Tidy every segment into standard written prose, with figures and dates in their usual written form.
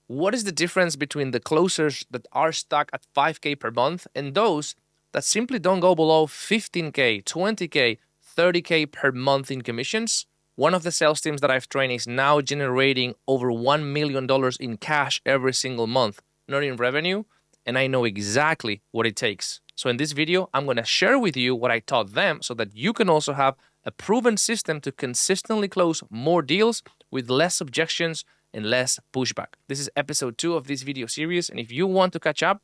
What is the difference between the closers that are stuck at 5K per month and those that simply don't go below 15K, 20K, 30K per month in commissions? One of the sales teams that I've trained is now generating over $1 million in cash every single month, not in revenue, and I know exactly what it takes. So in this video, I'm going to share with you what I taught them so that you can also have a proven system to consistently close more deals with less objections and less pushback. This is episode 2 of this video series, and if you want to catch up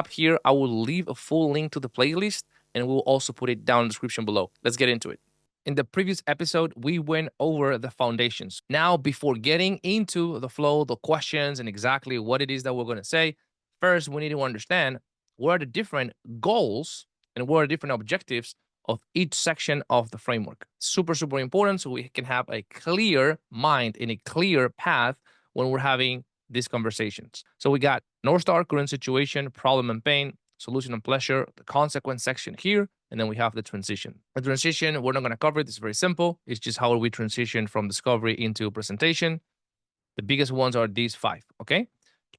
here, I will leave a full link to the playlist, and we'll also put it down in the description below. Let's get into it. In the previous episode, we went over the foundations. Now, before getting into the flow, the questions, and exactly what it is that we're going to say, first, we need to understand what are the different goals and what are the different objectives of each section of the framework. Super, super important so we can have a clear mind and a clear path when we're having these conversations. So we got North Star, current situation, problem and pain, solution and pleasure, the consequence section here, and then we have the transition. The transition, we're not going to cover it. It's very simple. It's just how we transition from discovery into presentation. The biggest ones are these 5, okay?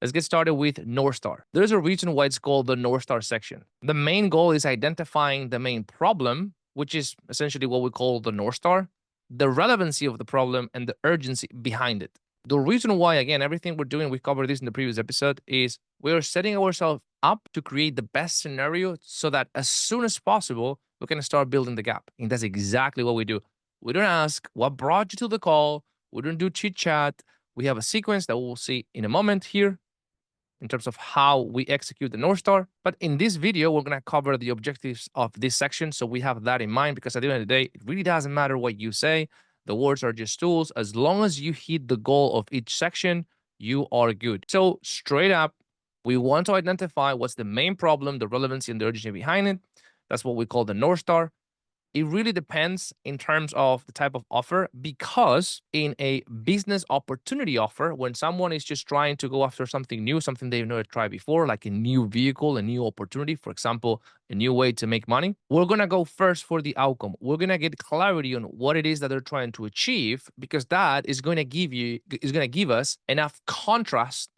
Let's get started with North Star. There's a reason why it's called the North Star section. The main goal is identifying the main problem, which is essentially what we call the North Star, the relevancy of the problem, and the urgency behind it. The reason why, again, everything we're doing, we covered this in the previous episode, is we are setting ourselves up to create the best scenario so that as soon as possible, we can start building the gap. And that's exactly what we do. We don't ask what brought you to the call. We don't do chit chat. We have a sequence that we'll see in a moment here in terms of how we execute the North Star. But in this video, we're going to cover the objectives of this section. So we have that in mind because at the end of the day, it really doesn't matter what you say. The words are just tools. As long as you hit the goal of each section, you are good. So straight up, we want to identify what's the main problem, the relevancy and the urgency behind it. That's what we call the North Star. It really depends in terms of the type of offer, because in a business opportunity offer, when someone is just trying to go after something new, something they've never tried before, like a new vehicle, a new opportunity, for example, a new way to make money, we're going to go first for the outcome. We're going to get clarity on what it is that they're trying to achieve, because that is going to give us enough contrast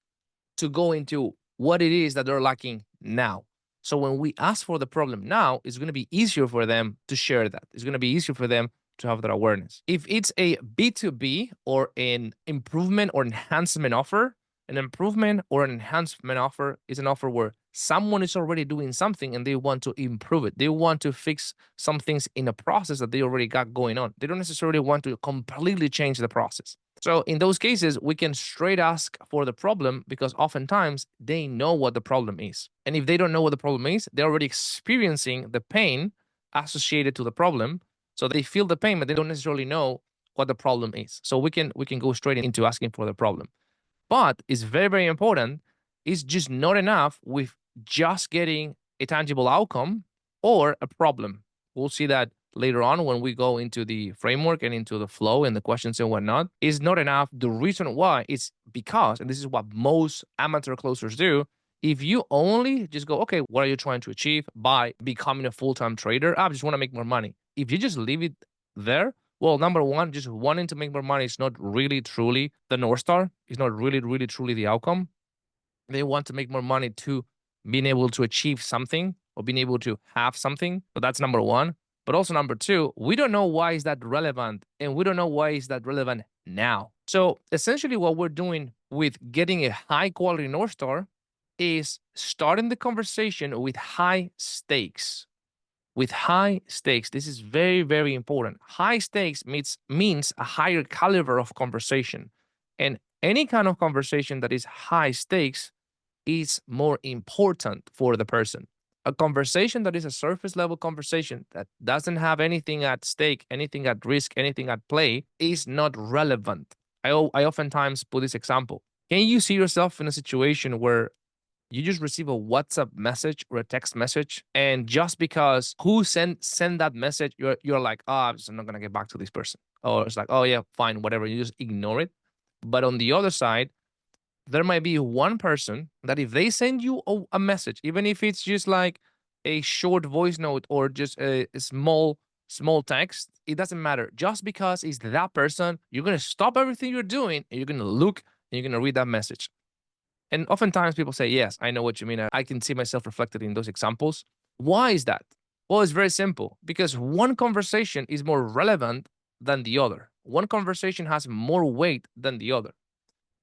to go into what it is that they're lacking now. So when we ask for the problem now, it's going to be easier for them to share that. It's going to be easier for them to have that awareness. If it's a B2B or an improvement or enhancement offer, an improvement or an enhancement offer is an offer where someone is already doing something and they want to improve it. They want to fix some things in a process that they already got going on. They don't necessarily want to completely change the process. So in those cases, we can straight ask for the problem because oftentimes they know what the problem is. And if they don't know what the problem is, they're already experiencing the pain associated to the problem. So they feel the pain, but they don't necessarily know what the problem is. So we can go straight into asking for the problem. But it's very, very important. It's just not enough with just getting a tangible outcome or a problem. We'll see that later on when we go into the framework and into the flow and the questions and whatnot. Is not enough. The reason why is because, and this is what most amateur closers do, if you only just go, okay, what are you trying to achieve by becoming a full-time trader? I just want to make more money. If you just leave it there, well, number one, just wanting to make more money is not really truly the North Star. It's not really, really, truly the outcome. They want to make more money to being able to achieve something or being able to have something. So that's number one. But also number two, we don't know why is that relevant, and we don't know why is that relevant now. So essentially what we're doing with getting a high quality North Star is starting the conversation with high stakes. With high stakes, this is very, very important. High stakes means a higher caliber of conversation. And any kind of conversation that is high stakes is more important for the person. A conversation that is a surface level conversation that doesn't have anything at stake, anything at risk, anything at play is not relevant. I oftentimes put this example. Can you see yourself in a situation where you just receive a WhatsApp message or a text message, and just because who send that message, you're like, oh, I'm not gonna get back to this person, or it's like, oh yeah, fine, whatever, you just ignore it. But on the other side, there might be one person that if they send you a message, even if it's just like a short voice note or just a small text, it doesn't matter. Just because it's that person, you're gonna stop everything you're doing and you're gonna look and you're gonna read that message. And oftentimes people say, yes, I know what you mean. I can see myself reflected in those examples. Why is that? Well, it's very simple because one conversation is more relevant than the other. One conversation has more weight than the other.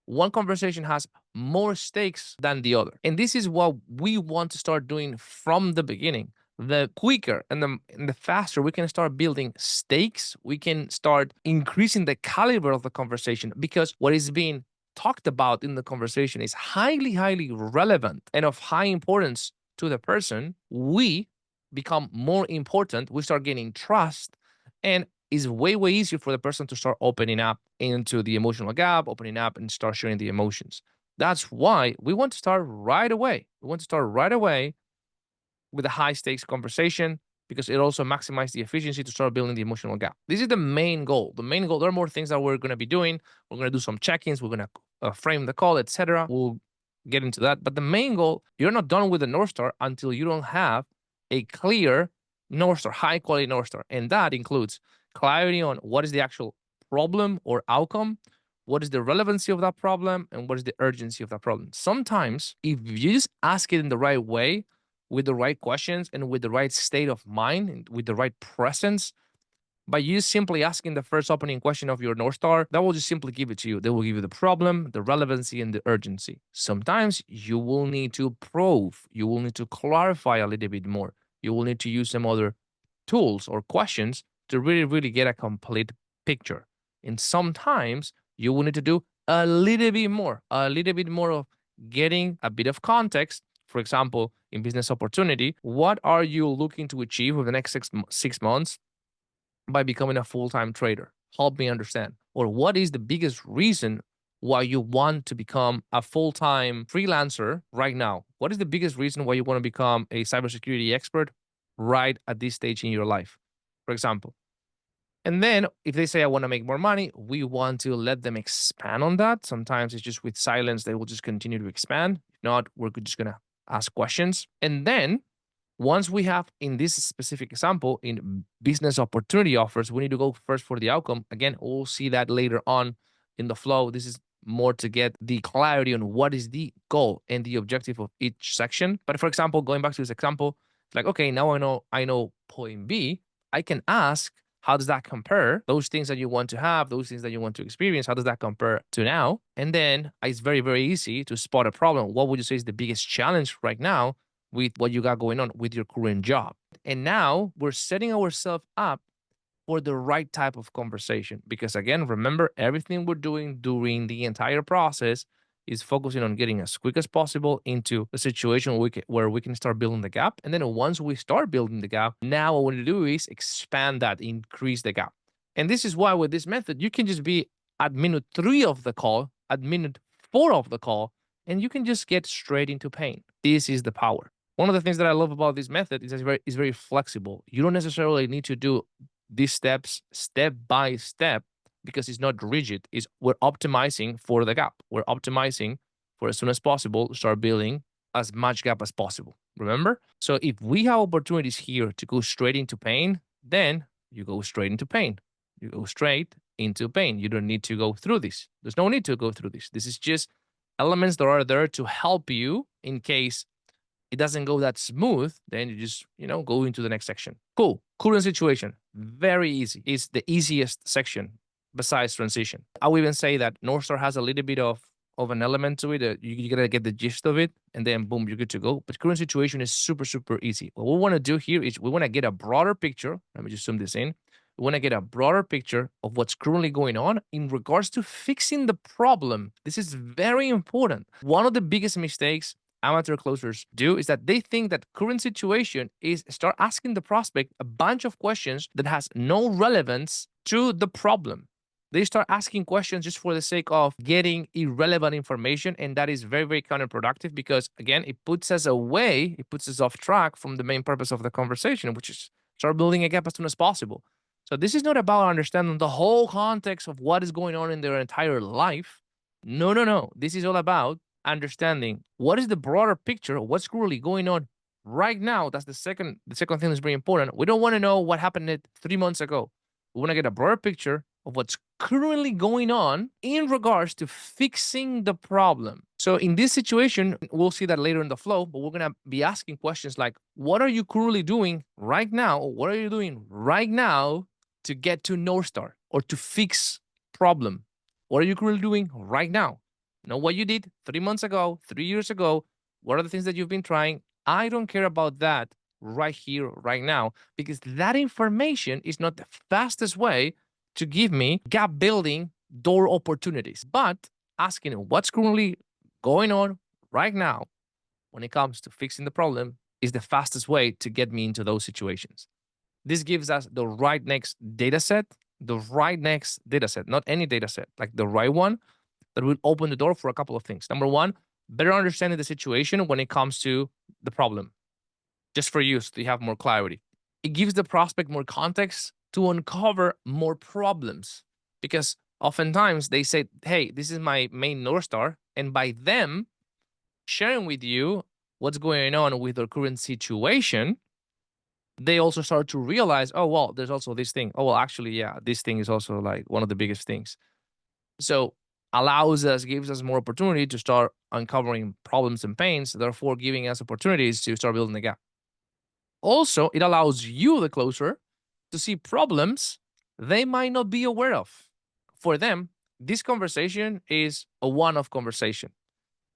One conversation has more stakes than the other. And this is what we want to start doing from the beginning. The quicker and the faster we can start building stakes, we can start increasing the caliber of the conversation because what is being talked about in the conversation is highly, highly relevant and of high importance to the person. We become more important, we start gaining trust, and it's way, way easier for the person to start opening up into the emotional gap, opening up and start sharing the emotions. That's why we want to start right away. We want to start right away with a high stakes conversation because it also maximizes the efficiency to start building the emotional gap. This is the main goal. The main goal, there are more things that we're going to be doing. We're going to do some check-ins. We're going to frame the call, etc. We'll get into that. But the main goal, you're not done with the North Star until you don't have a clear North Star, high quality North Star. And that includes clarity on what is the actual problem or outcome, what is the relevancy of that problem, and what is the urgency of that problem. Sometimes, if you just ask it in the right way, with the right questions and with the right state of mind and with the right presence, by you simply asking the first opening question of your North Star, that will just simply give it to you. They will give you the problem, the relevancy, and the urgency. Sometimes you will need to probe, you will need to clarify a little bit more. You will need to use some other tools or questions to really, really get a complete picture. And sometimes you will need to do a little bit more of getting a bit of context. For example, in business opportunity, what are you looking to achieve over the next 6 months by becoming a full-time trader? Help me understand. Or what is the biggest reason why you want to become a full-time freelancer right now? What is the biggest reason why you want to become a cybersecurity expert right at this stage in your life, for example? And then if they say, I want to make more money, we want to let them expand on that. Sometimes it's just with silence, they will just continue to expand. If not, we're just going to ask questions. And then once we have, in this specific example, in business opportunity offers, we need to go first for the outcome. Again, we'll see that later on in the flow. This is more to get the clarity on what is the goal and the objective of each section. But for example, going back to this example, like, okay, now I know point B. I can ask, how does that compare? Those things that you want to have, those things that you want to experience, how does that compare to now? And then it's very, very easy to spot a problem. What would you say is the biggest challenge right now with what you got going on with your current job? And now we're setting ourselves up for the right type of conversation. Because again, remember, everything we're doing during the entire process is focusing on getting as quick as possible into a situation where we can start building the gap. And then once we start building the gap, now what we need to do is expand that, increase the gap. And this is why with this method, you can just be at minute 3 of the call, at minute 4 of the call, and you can just get straight into pain. This is the power. One of the things that I love about this method is it's very flexible. You don't necessarily need to do these steps step by step because it's not rigid. We're optimizing for the gap. We're optimizing for as soon as possible, start building as much gap as possible. Remember? So if we have opportunities here to go straight into pain, then you go straight into pain. You go straight into pain. You don't need to go through this. There's no need to go through this. This is just elements that are there to help you in case it doesn't go that smooth, then you just, go into the next section. Cool. Current situation. Very easy. It's the easiest section besides transition. I would even say that North Star has a little bit of an element to it. You gotta get the gist of it, and then boom, you're good to go. But current situation is super, super easy. What we want to do here is we want to get a broader picture. Let me just zoom this in. We want to get a broader picture of what's currently going on in regards to fixing the problem. This is very important. One of the biggest mistakes amateur closers do is that they think that current situation is start asking the prospect a bunch of questions that has no relevance to the problem. They start asking questions just for the sake of getting irrelevant information, and that is very, very counterproductive because again, it puts us away, it puts us off track from the main purpose of the conversation, which is start building a gap as soon as possible. So this is not about understanding the whole context of what is going on in their entire life. No, no, no. This is all about understanding what is the broader picture of what's really going on right now. That's the second thing that's very important. We don't want to know what happened 3 months ago. We want to get a broader picture of what's currently going on in regards to fixing the problem. So in this situation, we'll see that later in the flow, but we're going to be asking questions like, what are you currently doing right now? Or what are you doing right now to get to North Star or to fix problem? What are you currently doing right now? Know what you did 3 months ago, 3 years ago. What are the things that you've been trying? I don't care about that right here, right now, because that information is not the fastest way to give me gap building door opportunities. But asking what's currently going on right now when it comes to fixing the problem is the fastest way to get me into those situations. This gives us the right next data set, not any data set, like the right one that will open the door for a couple of things. Number one, better understanding the situation when it comes to the problem, just for you so you have more clarity. It gives the prospect more context to uncover more problems because oftentimes they say, hey, this is my main North Star. And by them sharing with you what's going on with their current situation, they also start to realize, oh, well, there's also this thing. Oh, well, actually, yeah, this thing is also like one of the biggest things. So gives us more opportunity to start uncovering problems and pains, therefore giving us opportunities to start building the gap. Also, it allows you, the closer, to see problems they might not be aware of. For them, this conversation is a one-off conversation.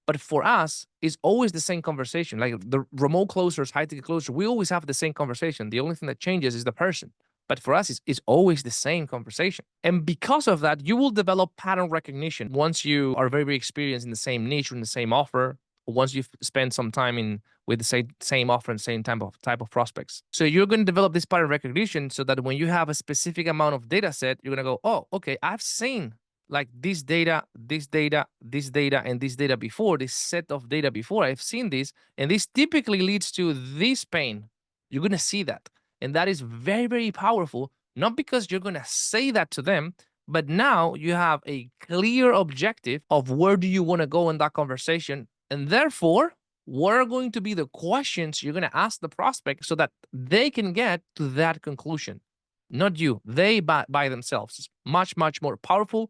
But for us, it's always the same conversation. Like the remote closers, high ticket closer, we always have the same conversation. The only thing that changes is the person. But for us, it's always the same conversation. And because of that, you will develop pattern recognition once you are very, very experienced in the same niche or in the same offer. Once you've spent some time in with the same offer and same type of prospects. So you're going to develop this pattern recognition so that when you have a specific amount of data set, you're going to go, oh, okay, I've seen like this data, this data, this data, and this data before, this set of data before. I've seen this, and this typically leads to this pain. You're going to see that. And that is very, very powerful, not because you're going to say that to them, but now you have a clear objective of where do you want to go in that conversation. And therefore, what are going to be the questions you're going to ask the prospect so that they can get to that conclusion? Not you, they by themselves. It's much, much more powerful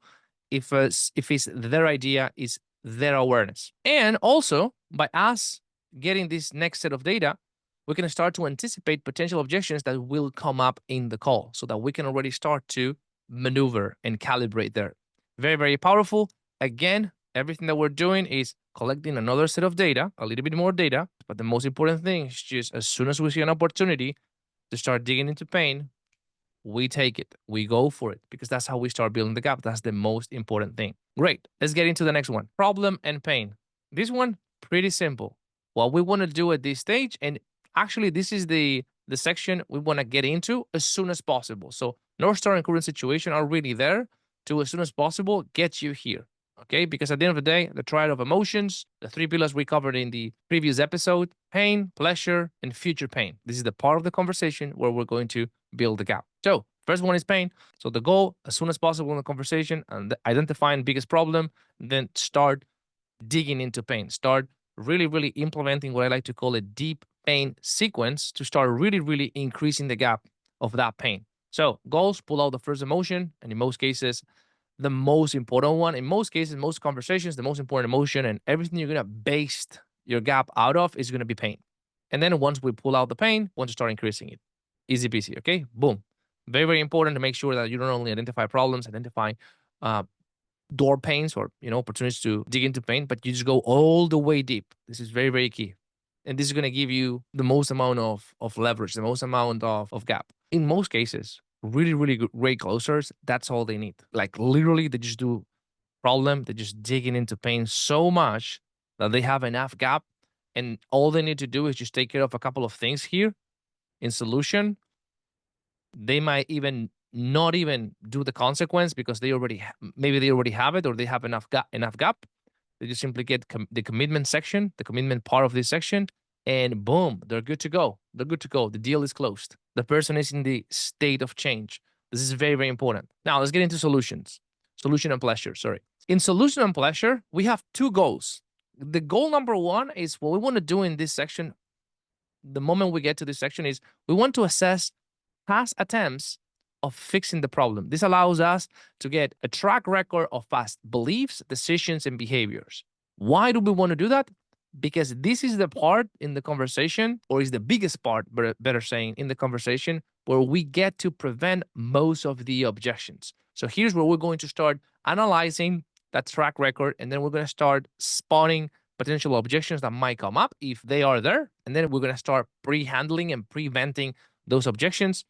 if it's their idea, is their awareness. And also, by us getting this next set of data, we can start to anticipate potential objections that will come up in the call so that we can already start to maneuver and calibrate there. Very, very powerful. Again, everything that we're doing is collecting another set of data, a little bit more data. But the most important thing is just as soon as we see an opportunity to start digging into pain, we take it, we go for it, because that's how we start building the gap. That's the most important thing. Great. Let's get into the next one. Problem and pain. This one, pretty simple. What we want to do at this stage, and actually this is the section we want to get into as soon as possible. So North Star and current situation are really there to, as soon as possible, get you here. Okay, because at the end of the day, the triad of emotions, the three pillars we covered in the previous episode: pain, pleasure, and future pain. This is the part of the conversation where we're going to build the gap. So first one is pain. So the goal, as soon as possible in the conversation, and identifying biggest problem, then start digging into pain. Start really, really implementing what I like to call a deep pain sequence to start really, really increasing the gap of that pain. So goals, pull out the first emotion, and in most cases, the most important one. In most cases, most conversations, the most important emotion and everything you're going to base your gap out of is going to be pain. And then once we pull out the pain, once you start increasing it, easy peasy. Okay, boom. Very, very important to make sure that you don't only identify problems, identify door pains or opportunities to dig into pain, but you just go all the way deep. This is very, very key. And this is going to give you the most amount of leverage, the most amount of gap. In most cases, really, really great closers, that's all they need. Like literally, they just do problem, they're just digging into pain so much that they have enough gap. And all they need to do is just take care of a couple of things here in solution. They might even not even do the consequence because maybe they already have it, or they have enough gap. They just simply get the commitment section, the commitment part of this section, and boom, they're good to go. They're good to go. The deal is closed. The person is in the state of change. This is very, very important. Now let's get into solutions. Solution and pleasure, sorry. In solution and pleasure, we have two goals. The goal number one is what we want to do in this section. The moment we get to this section is we want to assess past attempts of fixing the problem. This allows us to get a track record of past beliefs, decisions, and behaviors. Why do we want to do that? Because this is the part in the conversation, or is the biggest part, better saying, in the conversation where we get to prevent most of the objections. So here's where we're going to start analyzing that track record, and then we're going to start spotting potential objections that might come up if they are there. And then we're going to start pre-handling and preventing those objections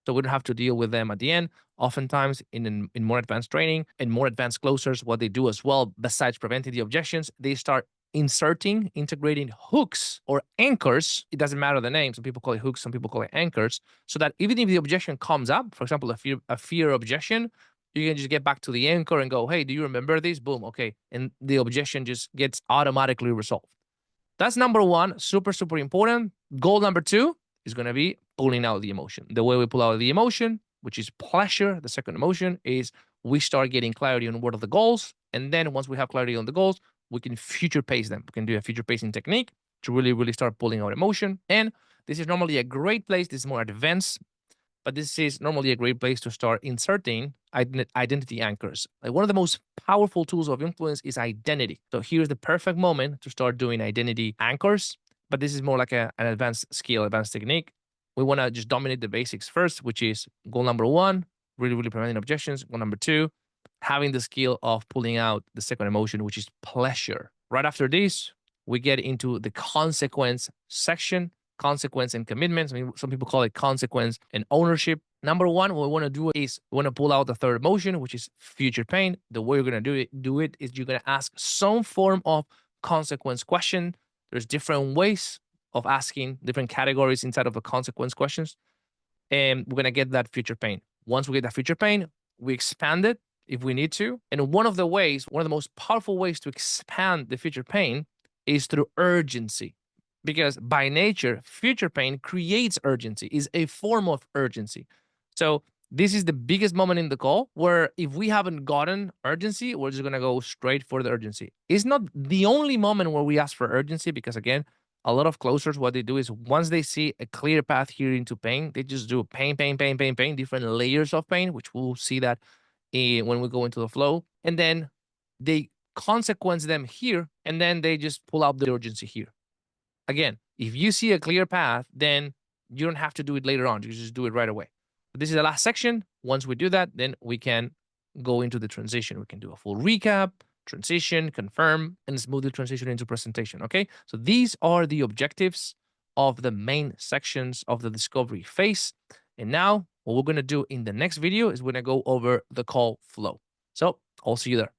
so we don't have to deal with them at the end. Oftentimes, in more advanced training and more advanced closers, what they do as well, besides preventing the objections, they start integrating hooks or anchors. It doesn't matter the name. Some people call it hooks, some people call it anchors. So that even if the objection comes up, for example, a fear objection, you can just get back to the anchor and go, hey, do you remember this? Boom, okay. And the objection just gets automatically resolved. That's number one, super, super important. Goal number two is going to be pulling out the emotion. The way we pull out the emotion, which is pleasure, the second emotion, is we start getting clarity on what are the goals. And then once we have clarity on the goals, we can future pace them. We can do a future pacing technique to really, really start pulling out emotion. And this is normally a great place. This is more advanced, but this is normally a great place to start inserting identity anchors. Like one of the most powerful tools of influence is identity. So here's the perfect moment to start doing identity anchors, but this is more like an advanced skill, advanced technique. We want to just dominate the basics first, which is goal number one, really, really preventing objections. Goal number two, having the skill of pulling out the second emotion, which is pleasure. Right after this, we get into the consequence section, consequence and commitments. I mean, some people call it consequence and ownership. Number one, what we want to do is we want to pull out the third emotion, which is future pain. The way you're going to do it is you're going to ask some form of consequence question. There's different ways of asking different categories inside of the consequence questions. And we're going to get that future pain. Once we get that future pain, we expand it if we need to. And one of the most powerful ways to expand the future pain is through urgency. Because by nature, future pain creates urgency, is a form of urgency. So this is the biggest moment in the call where if we haven't gotten urgency, we're just going to go straight for the urgency. It's not the only moment where we ask for urgency because, again, a lot of closers, what they do is once they see a clear path here into pain, they just do pain, different layers of pain, which we'll see that when we go into the flow. And then they consequence them here, and then they just pull out the urgency here. Again, if you see a clear path, then you don't have to do it later on. You just do it right away. But this is the last section. Once we do that, then we can go into the transition. We can do a full recap, transition, confirm, and smoothly transition into presentation. Okay. So these are the objectives of the main sections of the discovery phase. And now what we're going to do in the next video is we're going to go over the call flow. So I'll see you there.